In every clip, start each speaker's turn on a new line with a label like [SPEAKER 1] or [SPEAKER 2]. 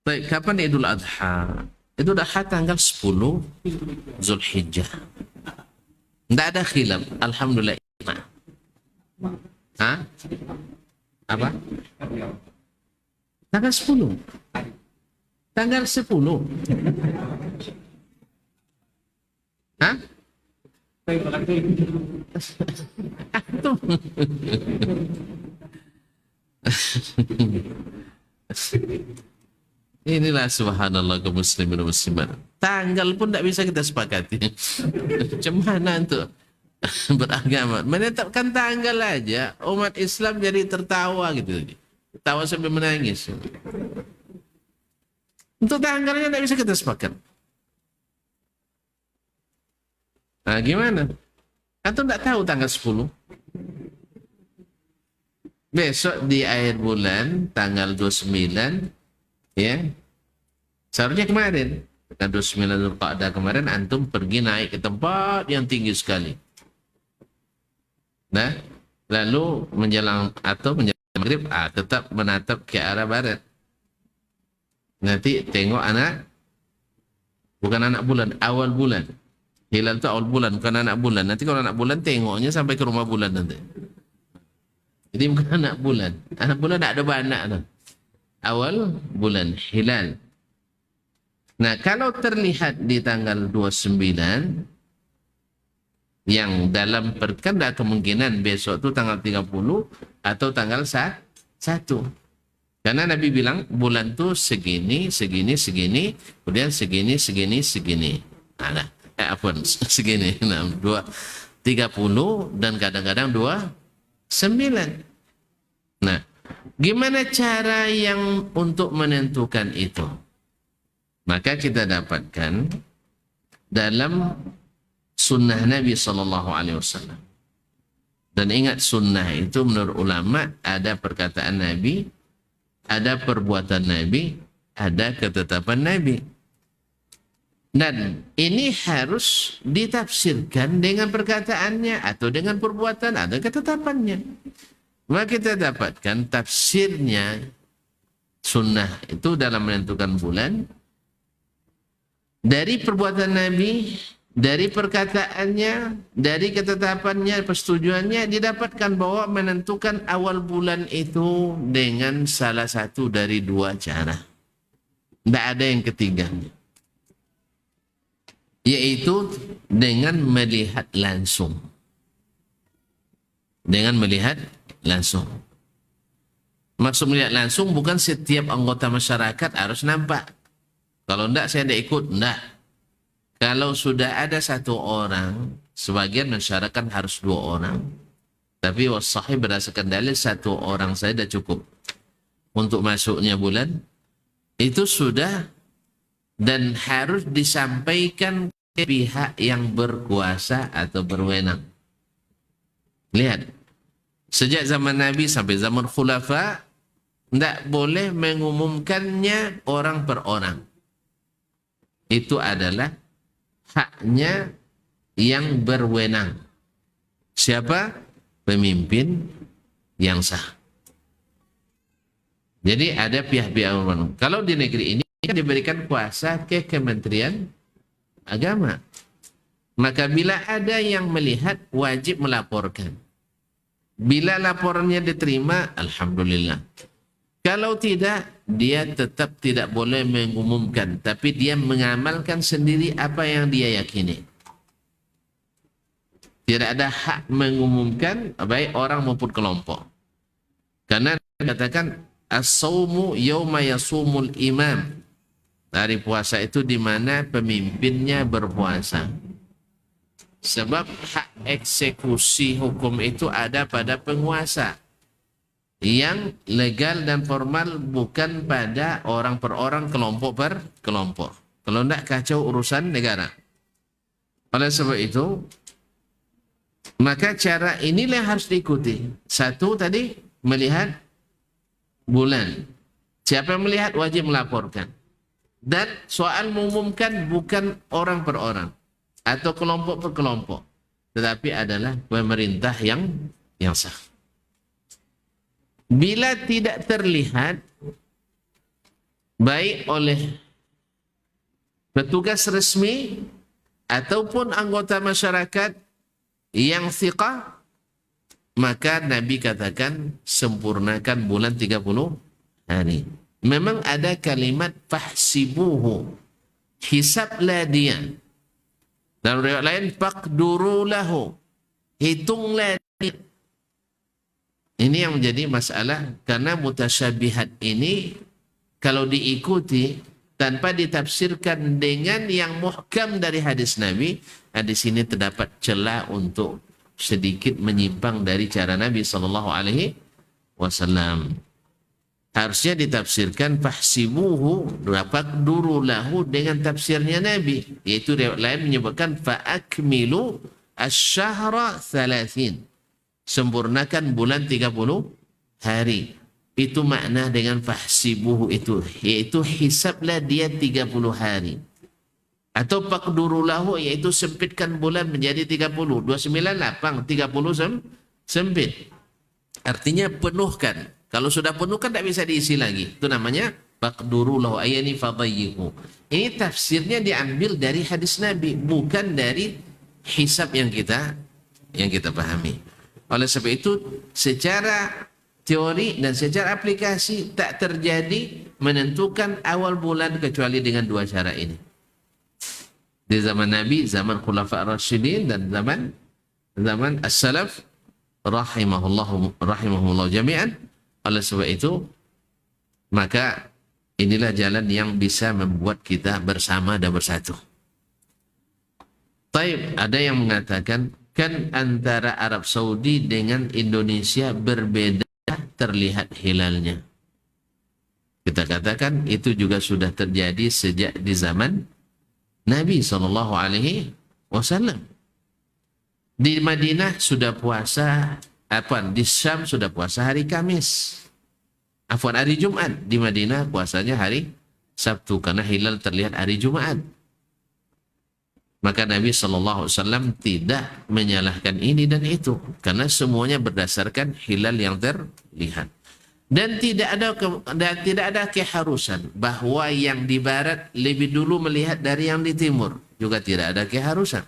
[SPEAKER 1] Baik, kapan Idul Adha? Idul Adha tanggal 10 Zulhijjah. Tidak ada khilaf. Alhamdulillah. Hah? Apa? Tanggal 10. Tanggal 10. Hah? Antum. Inilah subhanallah kaum muslimin dan muslimat. Tanggal pun tidak bisa kita sepakati. Macam mana untuk beragama? Menetapkan tanggal aja, umat Islam jadi tertawa gitu. Tertawa sampai menangis. Untuk tanggalnya tidak bisa kita sepakat. Nah gimana? Atau tidak tahu tanggal 10? Besok di akhir bulan, tanggal 29, ya, seharusnya kemarin, tanggal 29 Zulqa'dah kemarin, antum pergi naik ke tempat yang tinggi sekali. Nah, lalu menjelang maghrib, tetap menatap ke arah barat. Nanti tengok bukan anak bulan, awal bulan. Hilal itu awal bulan, bukan anak bulan. Nanti kalau anak bulan tengoknya sampai ke rumah bulan nanti. Jadi bukan anak bulan. Anak bulan tak ada banyak tuh. Awal bulan, hilal. Nah, kalau terlihat di tanggal 29, yang dalam perkanda kemungkinan besok itu tanggal 30 atau tanggal 1. Karena Nabi bilang bulan itu segini, segini, segini, kemudian segini, segini, segini. Nah, segini. Nah, 30 dan kadang-kadang 29. Nah, gimana cara yang untuk menentukan itu? Maka kita dapatkan dalam sunnah Nabi SAW. Dan ingat sunnah itu menurut ulama ada perkataan Nabi, ada perbuatan Nabi, ada ketetapan Nabi. Dan ini harus ditafsirkan dengan perkataannya atau dengan perbuatan atau ketetapannya. Maka kita dapatkan tafsirnya sunnah itu dalam menentukan bulan dari perbuatan Nabi, dari perkataannya, dari ketetapannya, persetujuannya, didapatkan bahwa menentukan awal bulan itu dengan salah satu dari dua cara. Tidak ada yang ketiganya. Yaitu dengan melihat langsung. Dengan melihat langsung. Maksud melihat langsung bukan setiap anggota masyarakat harus nampak. Kalau enggak saya tidak ikut, enggak. Kalau sudah ada satu orang, sebagian masyarakat harus 2 orang. Tapi sahih berdasarkan dalil 1 orang saja sudah cukup. Untuk masuknya bulan, itu sudah dan harus disampaikan ke pihak yang berkuasa atau berwenang. Lihat, sejak zaman Nabi sampai zaman Khulafa, tidak boleh mengumumkannya orang per orang. Itu adalah haknya yang berwenang. Siapa? Pemimpin yang sah. Jadi ada pihak-pihak berwenang. Kalau di negeri ini kan diberikan kuasa ke Kementerian Agama. Maka bila ada yang melihat, wajib melaporkan. Bila laporannya diterima, alhamdulillah. Kalau tidak, dia tetap tidak boleh mengumumkan, tapi dia mengamalkan sendiri apa yang dia yakini. Tidak ada hak mengumumkan baik orang maupun kelompok. Karena dikatakan as-sawmu yawma yasumul imam. Hari puasa itu di mana pemimpinnya berpuasa. Sebab hak eksekusi hukum itu ada pada penguasa. Yang legal dan formal bukan pada orang per orang, kelompok per kelompok. Kalau tidak kacau urusan negara. Oleh sebab itu, maka cara inilah yang harus diikuti. 1 tadi, melihat bulan. Siapa yang melihat wajib melaporkan. Dan soal mengumumkan bukan orang per orang atau kelompok per kelompok, tetapi adalah pemerintah yang sah. Bila tidak terlihat baik oleh petugas resmi ataupun anggota masyarakat yang thiqah, maka Nabi katakan sempurnakan bulan 30 hari. Memang ada kalimat fahsibuhu, hisablah dia. Dalam riwayat lain faqduru lahu, hitunglah dia. Ini yang menjadi masalah, karena mutasyabihat ini kalau diikuti tanpa ditafsirkan dengan yang muhkam dari hadis Nabi, di sini terdapat celah untuk sedikit menyimpang dari cara Nabi Sallallahu Alaihi Wasallam. Harusnya ditafsirkan fahsibuhu faqduru lahu dengan tafsirnya Nabi, yaitu riwayat lain menyebutkan fa'akmilu asyahra 30, sempurnakan bulan 30 hari. Itu makna dengan fahsibuhu itu, yaitu hisablah dia 30 hari. Atau faqduru lahu, yaitu sempitkan bulan menjadi 30. 29 lapang, 30 sempit. Artinya penuhkan. Kalau sudah penuh kan tidak bisa diisi lagi. Itu namanya faqduru lahu ayani fadayyihu. Ini tafsirnya diambil dari hadis Nabi, bukan dari hisab yang kita pahami. Oleh sebab itu, secara teori dan secara aplikasi tak terjadi menentukan awal bulan kecuali dengan dua cara ini. Di zaman Nabi, zaman Khulafa Ar-Rasyidin, dan zaman As-Salaf rahimahullah jami'an. Oleh sebab itu, maka inilah jalan yang bisa membuat kita bersama dan bersatu. Taib, ada yang mengatakan kan antara Arab Saudi dengan Indonesia berbeda terlihat hilalnya. Kita katakan itu juga sudah terjadi sejak di zaman Nabi SAW. Di Madinah sudah puasa, di Syam sudah puasa hari Kamis. Hari Jumat. Di Madinah puasanya hari Sabtu karena hilal terlihat hari Jumat. Maka Nabi SAW tidak menyalahkan ini dan itu, karena semuanya berdasarkan hilal yang terlihat. Dan tidak ada keharusan bahwa yang di barat lebih dulu melihat dari yang di timur. Juga tidak ada keharusan.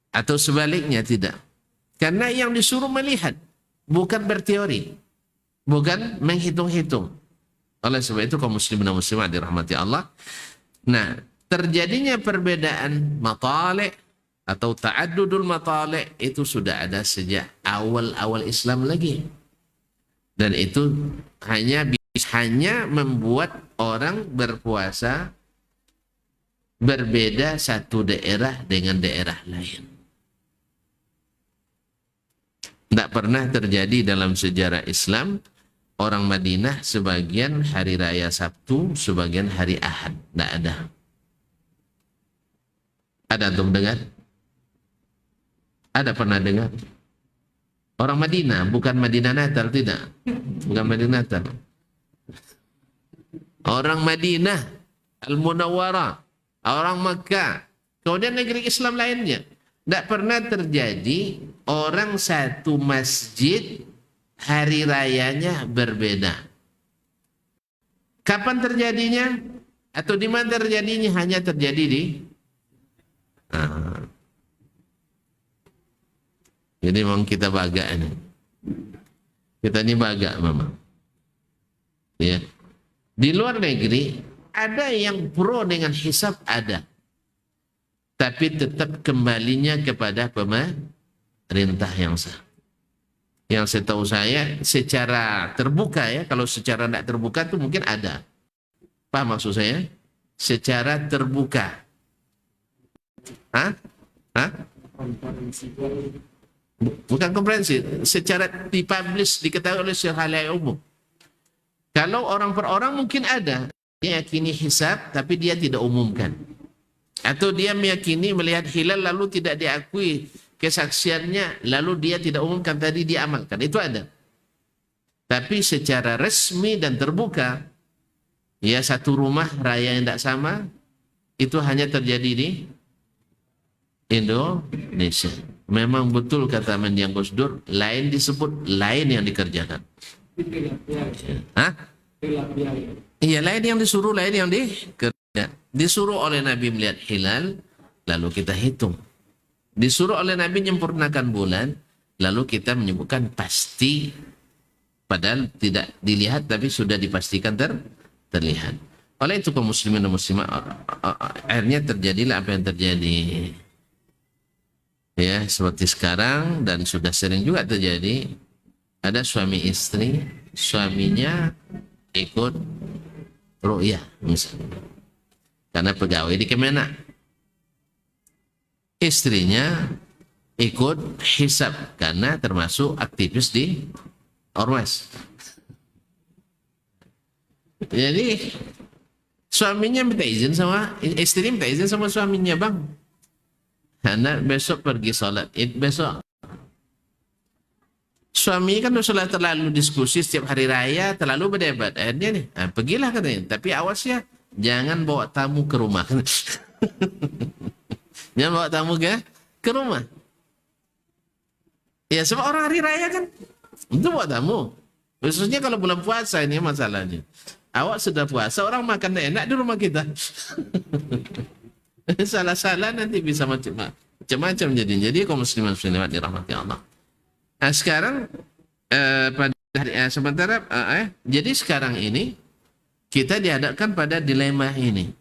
[SPEAKER 1] Atau sebaliknya tidak. Karena yang disuruh melihat, bukan berteori, bukan menghitung-hitung. Oleh sebab itu kaum muslimin dan muslimat dirahmati Allah. Nah, terjadinya perbedaan matali' atau ta'addudul matali' itu sudah ada sejak awal-awal Islam lagi. Dan itu hanya membuat orang berpuasa berbeda satu daerah dengan daerah lain. Tidak pernah terjadi dalam sejarah Islam orang Madinah sebagian hari raya Sabtu, sebagian hari Ahad. Tidak ada. Ada antum dengar? Ada pernah dengar? Orang Madinah, bukan Madinah Natal, tidak. Bukan Madinah Natal. Orang Madinah, Al-Munawwarah, orang Makkah, kemudian negeri Islam lainnya. Tidak pernah terjadi orang satu masjid hari rayanya berbeda. Kapan terjadinya? Atau di mana terjadinya? Hanya terjadi di jadi memang kita baga ini. Kita ini baga memang. Ya. Di luar negeri ada yang pro dengan hisab, ada. Tapi tetap kembalinya kepada pemerintah yang sah. Yang setahu saya secara terbuka ya, kalau secara tidak terbuka itu mungkin ada. Paham maksud saya? Secara terbuka. Bukan komprehensi, secara dipublish, diketahui oleh halayak umum. Kalau orang per orang mungkin ada, dia yakini hisab tapi dia tidak umumkan. Atau dia meyakini melihat hilal lalu tidak diakui kesaksiannya, lalu dia tidak umumkan, tadi dia amalkan. Itu ada. Tapi secara resmi dan terbuka, ya satu rumah raya yang tidak sama, itu hanya terjadi di Indonesia. Memang betul kata Mendiang Gus Dur, lain disebut, lain yang dikerjakan. Iya, lain yang disuruh, lain yang dikerja. Disuruh oleh Nabi melihat hilal, lalu kita hitung. Disuruh oleh Nabi menyempurnakan bulan, lalu kita menyebutkan pasti, padahal tidak dilihat tapi sudah dipastikan terlihat. Oleh itu kaum muslimin dan muslimat, akhirnya terjadilah apa yang terjadi. Ya, seperti sekarang dan sudah sering juga terjadi, ada suami istri, suaminya ikut ru'yah misalnya, karena pegawai di Kemenak. Istrinya ikut hisab karena termasuk aktivis di Ormas. Jadi suaminya minta izin sama istrinya, minta izin sama suaminya, bang, karena besok pergi sholat Id besok. Suami kan sudah terlalu diskusi setiap hari raya, terlalu berdebat. Akhirnya nih, pergilah katanya. Tapi awas ya, jangan bawa tamu ke rumah. Jangan bawa tamu ke rumah. Ya, sebab orang hari raya kan, itu bawa tamu. Khususnya kalau bulan puasa ini masalahnya. Awak sudah puasa, orang makan enak di rumah kita. Salah-salah nanti bisa macam-macam jadi kaum muslimin muslimat dirahmati Allah. Nah, sekarang pada sementara jadi sekarang ini kita dihadapkan pada dilema ini.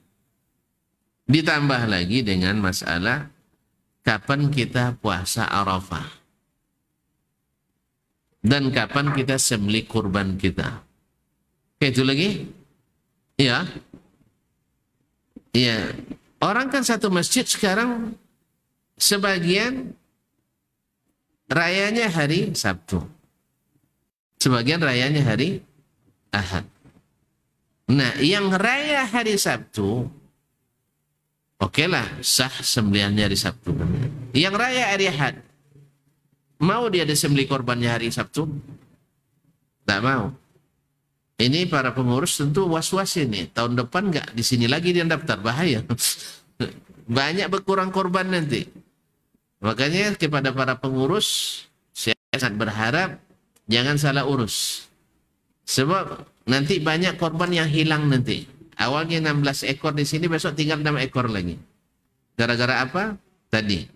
[SPEAKER 1] Ditambah lagi dengan masalah kapan kita puasa Arafah dan kapan kita sembelih kurban kita. Kayak itu lagi? Ya. Iya. Orang kan satu masjid sekarang sebagian rayanya hari Sabtu, sebagian rayanya hari Ahad. Nah, yang raya hari Sabtu, oke lah, sah sembelihannya hari Sabtu. Yang raya hari Ahad, mau dia disembelih korbannya hari Sabtu? Tak mau. Ini para pengurus tentu was-was ini. Tahun depan nggak di sini lagi dia daftar, bahaya. Banyak berkurang korban nanti. Makanya kepada para pengurus, saya sangat berharap jangan salah urus. Sebab nanti banyak korban yang hilang nanti. Awalnya 16 ekor di sini, besok tinggal 6 ekor lagi. Gara-gara apa? Tadi.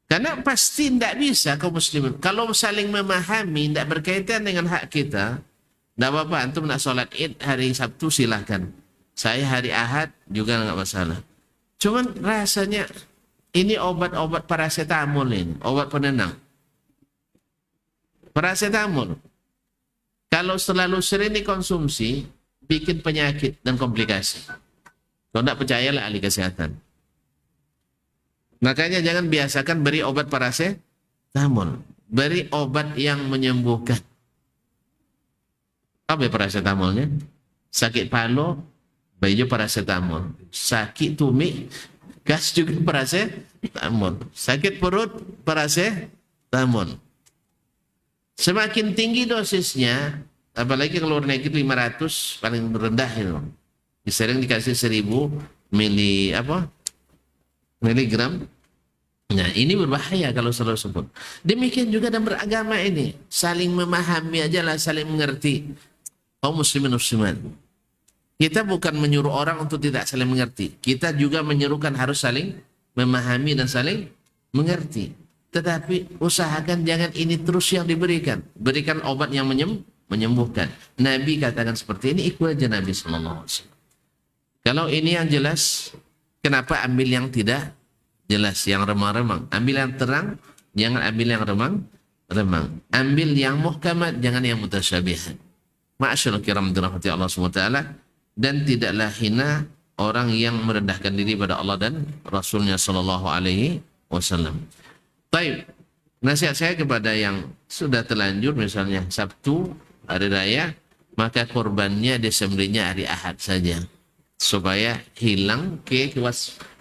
[SPEAKER 1] Karena pasti tidak bisa kaum muslimin. Kalau saling memahami, tidak berkaitan dengan hak kita, tidak apa-apa, antum nak sholat Id hari Sabtu silahkan. Saya hari Ahad juga nggak masalah. Cuman rasanya ini obat-obat paracetamol ini, obat penenang. Paracetamol. Kalau selalu sering dikonsumsi, bikin penyakit dan komplikasi. Kalau tidak percayalah ahli kesehatan. Makanya jangan biasakan beri obat paracetamol. Beri obat yang menyembuhkan. Apa paracetamolnya? Sakit palu, baju paracetamol. Sakit tumit, gas juga paracetamol. Sakit perut, paracetamol. Semakin tinggi dosisnya, apalagi kalau luar negeri 500 paling rendah itu. Sering dikasih 1000 miligram. Nah, ini berbahaya kalau selalu sebut. Demikian juga dalam beragama ini, saling memahami aja lah, saling mengerti. Kaum muslimin muslimat, kita bukan menyuruh orang untuk tidak saling mengerti. Kita juga menyuruhkan harus saling memahami dan saling mengerti. Tetapi usahakan jangan ini terus yang diberikan. Berikan obat yang menyembuhkan. Nabi katakan seperti ini, ikut aja Nabi SAW. Kalau ini yang jelas, kenapa ambil yang tidak jelas, yang remang-remang? Ambil yang terang, jangan ambil yang remang-remang. Ambil yang muhkamat, jangan yang mutasyabihat. Ma'asyarul kiram dirahmati Allah SWT, dan tidaklah hina orang yang merendahkan diri pada Allah dan Rasulnya Sallallahu Alaihi Wasallam. Baik, nasihat saya kepada yang sudah terlanjur misalnya Sabtu hari raya, maka korbannya disembelihnya hari Ahad saja, supaya hilang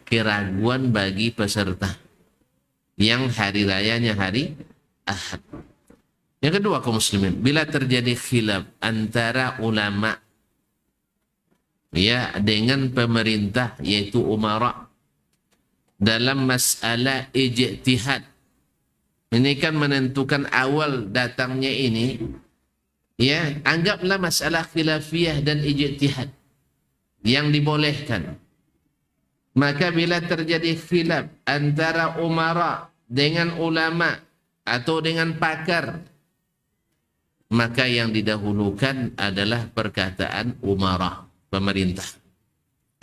[SPEAKER 1] keraguan bagi peserta yang hari rayanya hari Ahad. Yang kedua kaum muslimin, bila terjadi khilaf antara ulama ya dengan pemerintah yaitu umara dalam masalah ijtihad, ini kan menentukan awal datangnya ini Ya, anggaplah masalah khilafiyah dan ijtihad yang dibolehkan. Maka bila terjadi khilaf antara umara dengan ulama atau dengan pakar, maka yang didahulukan adalah perkataan umara, pemerintah.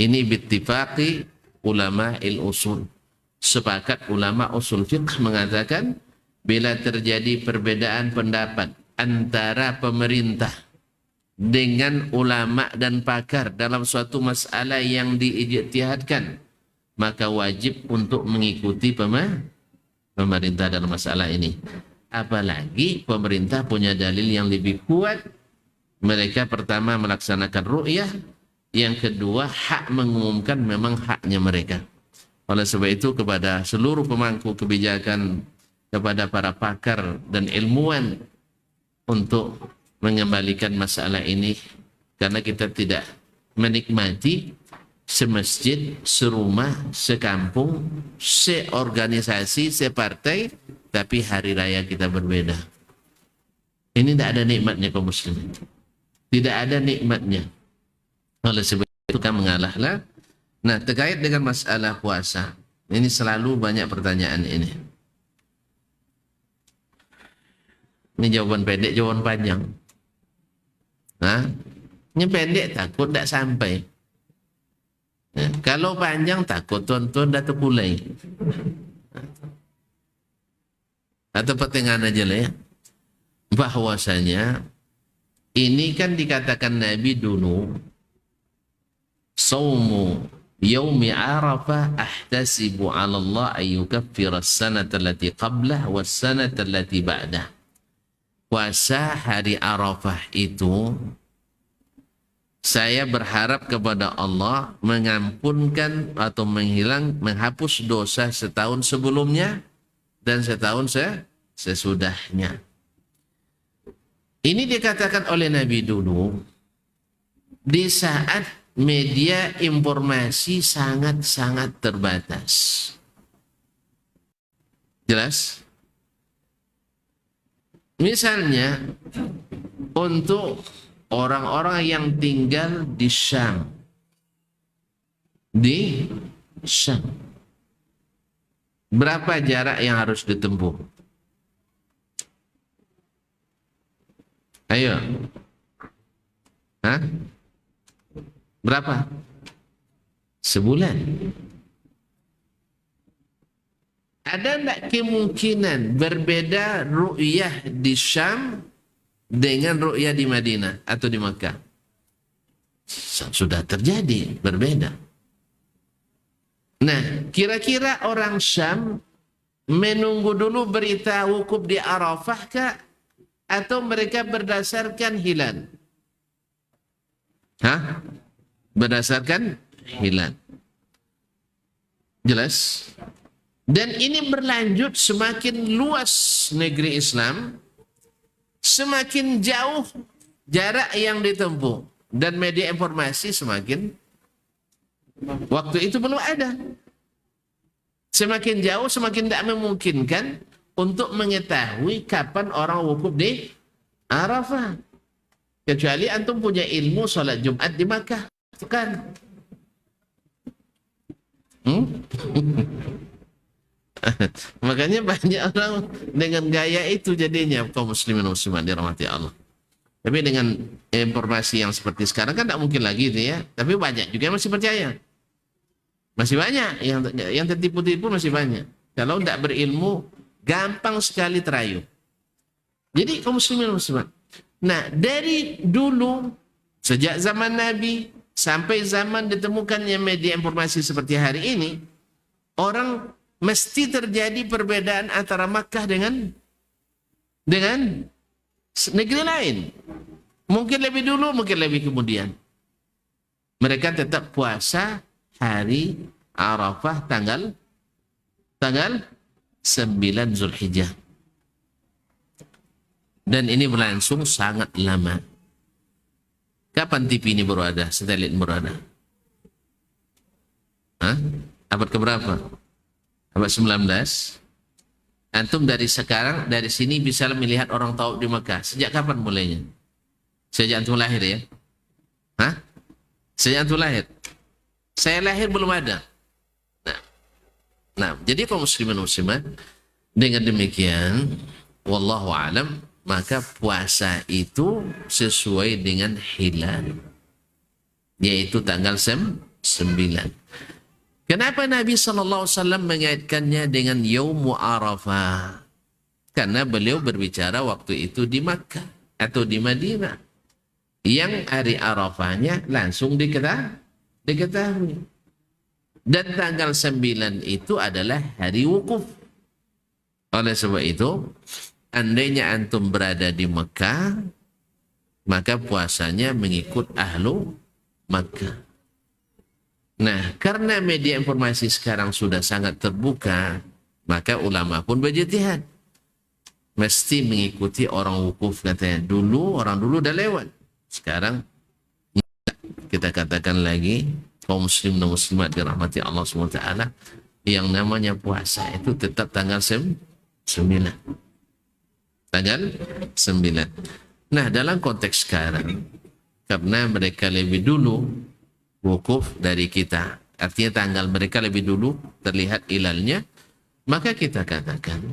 [SPEAKER 1] Ini bittifaqi ulama il-usul. Sepakat ulama usul fiqh mengatakan bila terjadi perbedaan pendapat antara pemerintah dengan ulama dan pakar dalam suatu masalah yang diijtihadkan, maka wajib untuk mengikuti pemerintah dalam masalah ini. Apalagi pemerintah punya dalil yang lebih kuat. Mereka pertama melaksanakan ru'yah, yang kedua hak mengumumkan memang haknya mereka. Oleh sebab itu kepada seluruh pemangku kebijakan, kepada para pakar dan ilmuwan untuk mengembalikan masalah ini, karena kita tidak menikmati semasjid, serumah, sekampung, seorganisasi, separtai, tapi hari raya kita berbeda. Ini tidak ada nikmatnya kaum muslimin. Tidak ada nikmatnya. Oleh sebab itu kami mengalahlah. Nah, terkait dengan masalah puasa, ini selalu banyak pertanyaan ini. Ini jawaban pendek, jawaban panjang. Nah, ini pendek takut tidak sampai. Nah, kalau panjang takut tuan-tuan dah terpulai. Atau pertengahan aja lah ya. Bahwasanya ini kan dikatakan Nabi dulu, saumu yaumi Arafah ahtasibu 'ala Allah ay yukaffira as-sanata allati qablah was-sanata allati ba'dah. Puasa hari Arafah itu saya berharap kepada Allah mengampunkan atau menghapus dosa setahun sebelumnya dan setahun sesudahnya. Ini dikatakan oleh Nabi dulu di saat media informasi sangat-sangat terbatas. Jelas? Misalnya untuk orang-orang yang tinggal di Syam. Di Syam. Berapa jarak yang harus ditempuh? Ayo. Hah? Berapa? Sebulan. Ada tak kemungkinan berbeda ru'yah di Syam dengan ru'yah di Madinah atau di Makkah? Sudah terjadi, berbeda. Nah, kira-kira orang Syam menunggu dulu berita wukuf di Arafah kah? Atau mereka berdasarkan hilal? Hah? Berdasarkan hilal. Jelas? Dan ini berlanjut semakin luas negeri Islam, semakin jauh jarak yang ditempuh. Dan media informasi semakin, waktu itu belum ada. Semakin jauh, semakin tidak memungkinkan untuk mengetahui kapan orang wukuf di Arafah. Kecuali antum punya ilmu sholat Jumat di Makkah. Kan? Makanya banyak orang dengan gaya itu jadinya kaum muslimin muslimat dirahmati Allah. Tapi dengan informasi yang seperti sekarang kan tidak mungkin lagi itu ya. Tapi banyak juga yang masih percaya. Masih banyak yang tertipu-tipu, masih banyak. Kalau tidak berilmu, gampang sekali terayu. Jadi kaum muslimin muslimat. Nah, dari dulu sejak zaman Nabi sampai zaman ditemukannya media informasi seperti hari ini, orang mesti terjadi perbedaan antara Makkah dengan negeri lain. Mungkin lebih dulu, mungkin lebih kemudian. Mereka tetap puasa hari Arafah tanggal 9 Zulhijjah. Dan ini berlangsung sangat lama. Kapan TV ini baru ada, satelit baru ada? Hah? Abad keberapa? Abad 19. Antum dari sekarang, dari sini bisa melihat orang taub di Mekah. Sejak kapan mulainya? Sejak antum lahir ya? Hah? Sejak antum lahir? Saya lahir belum ada. Nah, jadi kaum muslimin muslimat, dengan demikian, wallahu alam, maka puasa itu sesuai dengan hilal, yaitu tanggal 9. Kenapa Nabi SAW mengaitkannya dengan Yaumu Arafah? Karena beliau berbicara waktu itu di Makkah atau di Madinah, yang hari Arafahnya langsung diketahui. Dan tanggal 9 itu adalah hari wukuf. Oleh sebab itu, andainya antum berada di Mekah, maka puasanya mengikut ahlu Mekah. Nah, karena media informasi sekarang sudah sangat terbuka, maka ulama pun berjihad. Mesti mengikuti orang wukuf katanya. Orang dulu udah lewat. Sekarang kita katakan lagi, kaum muslim dan muslimat dirahmati Allah SWT, yang namanya puasa itu tetap tanggal 9. Tanggal 9. Nah, dalam konteks sekarang, karena mereka lebih dulu wukuf dari kita, artinya tanggal mereka lebih dulu terlihat hilalnya, maka kita katakan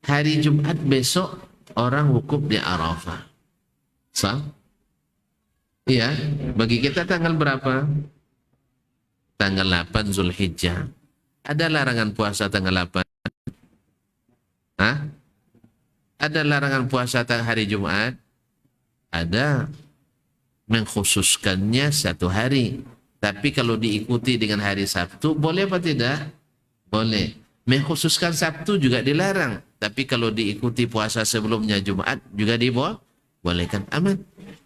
[SPEAKER 1] hari Jumat besok orang wukuf di Arafah. Sah? Iya, bagi kita tanggal berapa? Tanggal 8 Zulhijjah. Ada larangan puasa tanggal 8? Hah? Ada larangan puasa hari Jumat? Ada. Mengkhususkannya satu hari. Tapi kalau diikuti dengan hari Sabtu, boleh apa tidak? Boleh. Mengkhususkan Sabtu juga dilarang. Tapi kalau diikuti puasa sebelumnya Jumat, juga dibolehkan. Aman.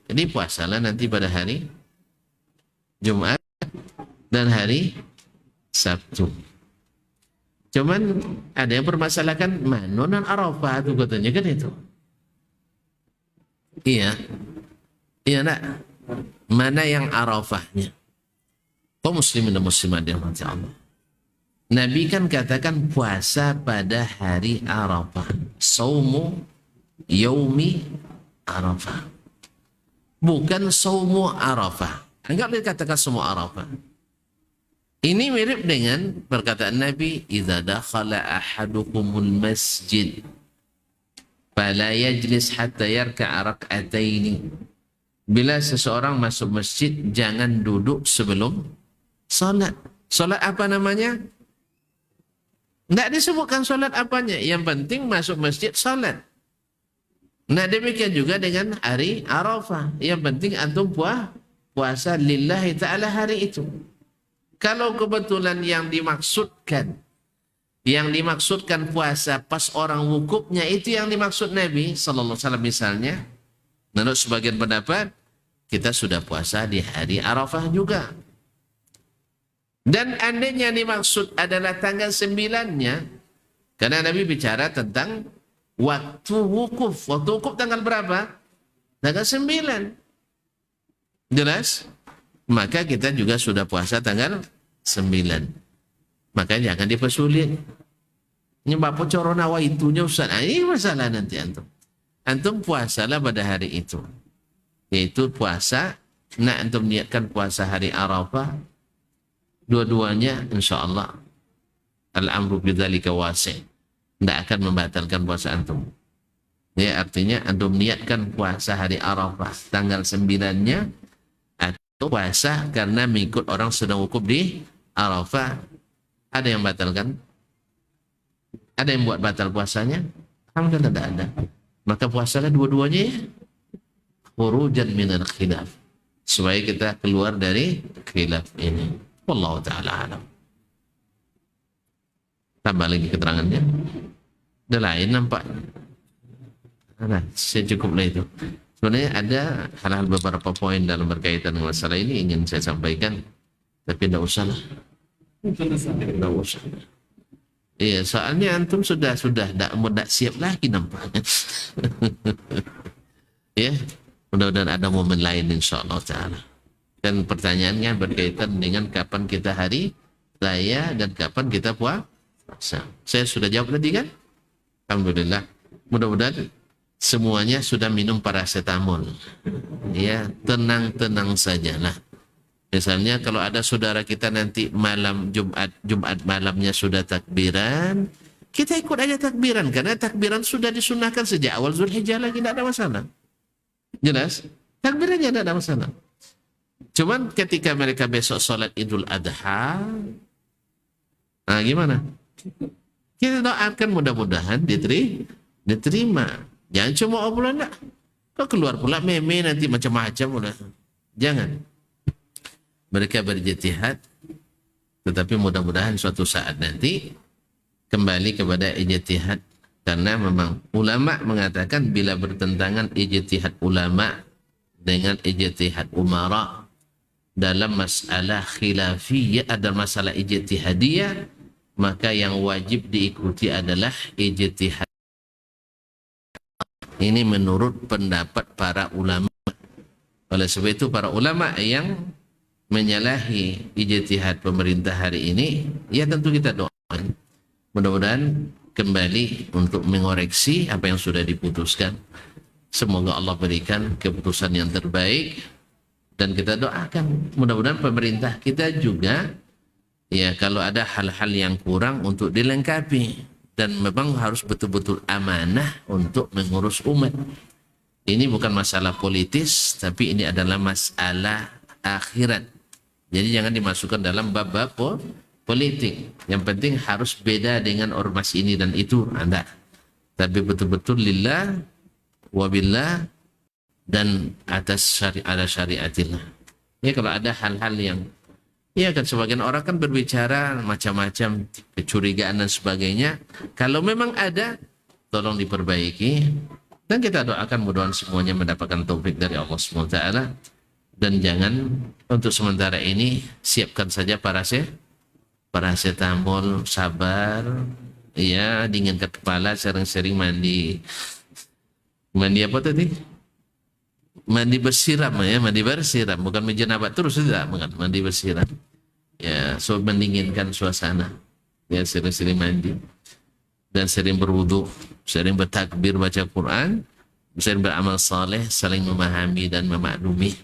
[SPEAKER 1] Jadi puasalah nanti pada hari Jumat dan hari Sabtu. Cuman ada yang permasalahkan manonan Arafah itu katanya kan itu. Iya. Iya nak. Mana yang Arafahnya? Kaum muslimin dan muslimat dirahmati Allah. Nabi kan katakan puasa pada hari Arafah. Saumu yaumi Arafah. Bukan saumu Arafah. Enggak boleh katakan semua Arafah. Ini mirip dengan perkataan Nabi, "Idza dakhala ahadukumul masjid fala yajlis hatta yarka'a rak'ataini." Bila seseorang masuk masjid, jangan duduk sebelum salat. Salat apa namanya? Tidak disebutkan salat apanya. Yang penting masuk masjid salat. Nah, demikian juga dengan hari Arafah. Yang penting antum puasa lillahi ta'ala hari itu. Kalau kebetulan yang dimaksudkan puasa pas orang wukufnya itu yang dimaksud Nabi sallallahu alaihi wasallam misalnya, menurut sebagian pendapat kita sudah puasa di hari Arafah juga. Dan andainya dimaksud adalah tanggal 9-nya, karena Nabi bicara tentang waktu wukuf. Waktu wukuf tanggal berapa? Tanggal 9. Jelas? Maka kita juga sudah puasa tanggal 9. Makanya jangan dipersulit. Nyembah coronawa itunya Ustaz. Ini masalah nanti antum. Antum puasalah pada hari itu. Yaitu puasa. Nah, antum niatkan puasa hari Arafah. Dua-duanya insyaAllah. Al-amru bidzalika wasi'. Tidak akan membatalkan puasa antum. Ya, artinya antum niatkan puasa hari Arafah tanggal 9-nya, atau puasa karena mengikut orang sedang wukuf di Arafah. Ada yang batalkan? Ada yang buat batal puasanya? Alhamdulillah tidak ada. Maka puasalah dua-duanya ya. Khurujan minal khilaf. Supaya kita keluar dari khilaf ini. Wallahu ta'ala alam. Tambah lagi keterangannya. Ada lain nampaknya. Nah, saya cukuplah itu. Sebenarnya ada hal-hal beberapa poin dalam berkaitan dengan masalah ini ingin saya sampaikan. Tapi tidak usah lah. Tidak usah. Iya, soalnya antum sudah tidak siap lagi nampaknya. Ya, mudah-mudahan ada momen lain insyaAllah ta'ala. Dan pertanyaannya berkaitan dengan kapan kita hari raya dan kapan kita puasa. Saya sudah jawab tadi kan? Alhamdulillah. Mudah-mudahan semuanya sudah minum paracetamol. Ya, tenang-tenang sajalah. Misalnya kalau ada saudara kita nanti malam Jumat malamnya sudah takbiran, kita ikut aja takbiran, karena takbiran sudah disunahkan sejak awal Zulhijjah lagi, tidak ada masalah. Jelas? Takbirannya tidak ada masalah. Cuman ketika mereka besok sholat Idul Adha, nah gimana? Kita doakan mudah-mudahan diterima. Jangan cuma obrolan lah. Kok keluar pula meme nanti macam-macam udah. Jangan. Mereka berijtihad, tetapi mudah-mudahan suatu saat nanti kembali kepada ijtihad, karena memang ulama mengatakan bila bertentangan ijtihad ulama dengan ijtihad umara dalam masalah khilafiyah, ada masalah ijtihadiyah, maka yang wajib diikuti adalah ijtihad. Ini menurut pendapat para ulama. Oleh sebab itu para ulama yang menyalahi ijtihad pemerintah hari ini, ya tentu kita doakan mudah-mudahan kembali untuk mengoreksi apa yang sudah diputuskan. Semoga Allah berikan keputusan yang terbaik, dan kita doakan mudah-mudahan pemerintah kita juga, ya kalau ada hal-hal yang kurang untuk dilengkapi, dan memang harus betul-betul amanah untuk mengurus umat. Ini bukan masalah politis, tapi ini adalah masalah akhirat. Jadi jangan dimasukkan dalam bab-bab politik. Yang penting harus beda dengan ormas ini dan itu, Anda. Tapi betul-betul lillah wabillah dan atas syariatillah. Ya kalau ada hal-hal yang, ya kan sebagian orang kan berbicara macam-macam, kecurigaan dan sebagainya. Kalau memang ada, tolong diperbaiki. Dan kita doakan mudah-mudahan semuanya mendapatkan taufik dari Allah SWT. Dan jangan untuk sementara ini siapkan saja paracetamol, sabar, ya dinginkan kepala, sering-sering mandi apa tadi? Mandi bersiram, ya mandi bersiram, bukan menjenabat terus, tidak, bukan mandi bersiram. Ya, so mendinginkan suasana. Ya sering-sering mandi dan sering berwudu, sering bertakbir baca Quran, sering beramal saleh, saling memahami dan memaklumi.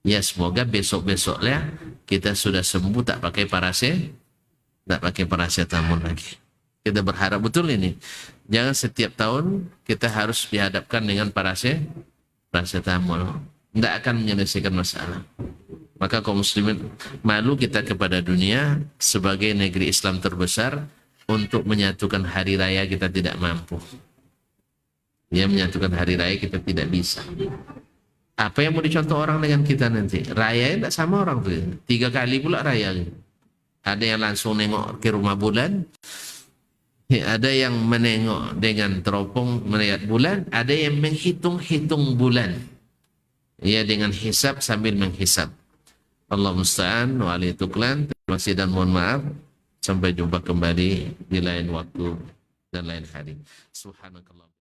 [SPEAKER 1] Ya semoga besok-besoknya kita sudah sembuh, tak pakai paracetamol lagi. Kita berharap betul ini. Jangan setiap tahun kita harus dihadapkan dengan paracetamol. Tidak akan menyelesaikan masalah. Maka kaum muslimin, malu kita kepada dunia sebagai negeri Islam terbesar, untuk menyatukan hari raya kita tidak mampu. Ya, menyatukan hari raya kita tidak bisa. Apa yang mau dicontoh orang dengan kita nanti? Raya tidak sama orang tuh. 3 kali pula raya. Ada yang langsung nengok ke rumah bulan, ada yang menengok dengan teropong melihat bulan, ada yang menghitung-hitung bulan. Ya, dengan hisab sambil menghisab. Allah musta'an wa alaihi tuklan. Terima kasih dan mohon maaf. Sampai jumpa kembali di lain waktu dan lain hari. Subhanakallah.